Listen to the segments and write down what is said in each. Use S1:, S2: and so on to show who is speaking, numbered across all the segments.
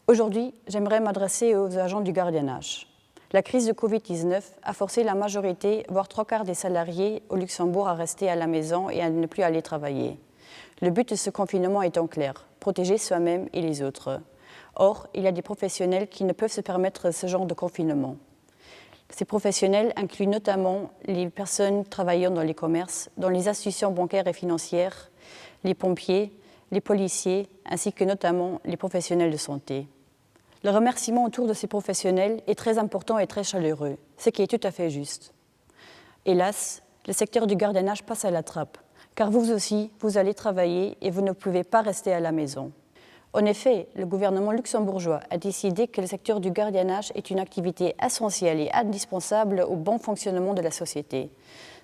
S1: Aujourd'hui, j'aimerais m'adresser aux agents du gardiennage. La crise de Covid-19 a forcé la majorité, voire 3/4 des salariés au Luxembourg à rester à la maison et à ne plus aller travailler. Le but de ce confinement étant clair, protéger soi-même et les autres. Or, il y a des professionnels qui ne peuvent se permettre ce genre de confinement. Ces professionnels incluent notamment les personnes travaillant dans les commerces, dans les institutions bancaires et financières, les pompiers, les policiers, ainsi que notamment les professionnels de santé. Le remerciement autour de ces professionnels est très important et très chaleureux, ce qui est tout à fait juste. Hélas, le secteur du gardiennage passe à la trappe, car vous aussi, vous allez travailler et vous ne pouvez pas rester à la maison. En effet, le gouvernement luxembourgeois a décidé que le secteur du gardiennage est une activité essentielle et indispensable au bon fonctionnement de la société.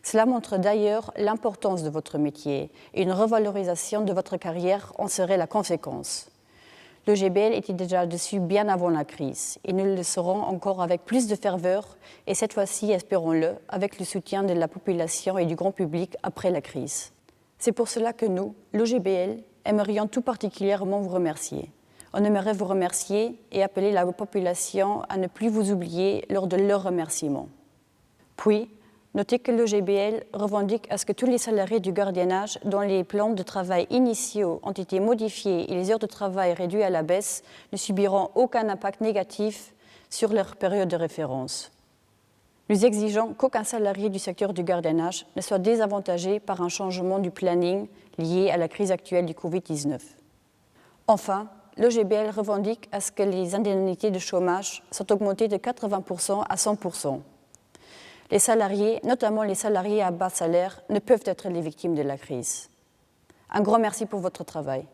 S1: Cela montre d'ailleurs l'importance de votre métier et une revalorisation de votre carrière en serait la conséquence. Le GBL était déjà dessus bien avant la crise et nous le serons encore avec plus de ferveur et cette fois-ci, espérons-le, avec le soutien de la population et du grand public après la crise. C'est pour cela que nous, l'OGBL, aimerions tout particulièrement vous remercier. On aimerait vous remercier et appeler la population à ne plus vous oublier lors de leurs remerciements. Puis, notez que l'OGBL revendique à ce que tous les salariés du gardiennage dont les plans de travail initiaux ont été modifiés et les heures de travail réduites à la baisse ne subiront aucun impact négatif sur leur période de référence. Nous exigeons qu'aucun salarié du secteur du gardiennage ne soit désavantagé par un changement du planning lié à la crise actuelle du Covid-19. Enfin, l'OGBL revendique à ce que les indemnités de chômage soient augmentées de 80% à 100%. Les salariés, notamment les salariés à bas salaire, ne peuvent être les victimes de la crise. Un grand merci pour votre travail.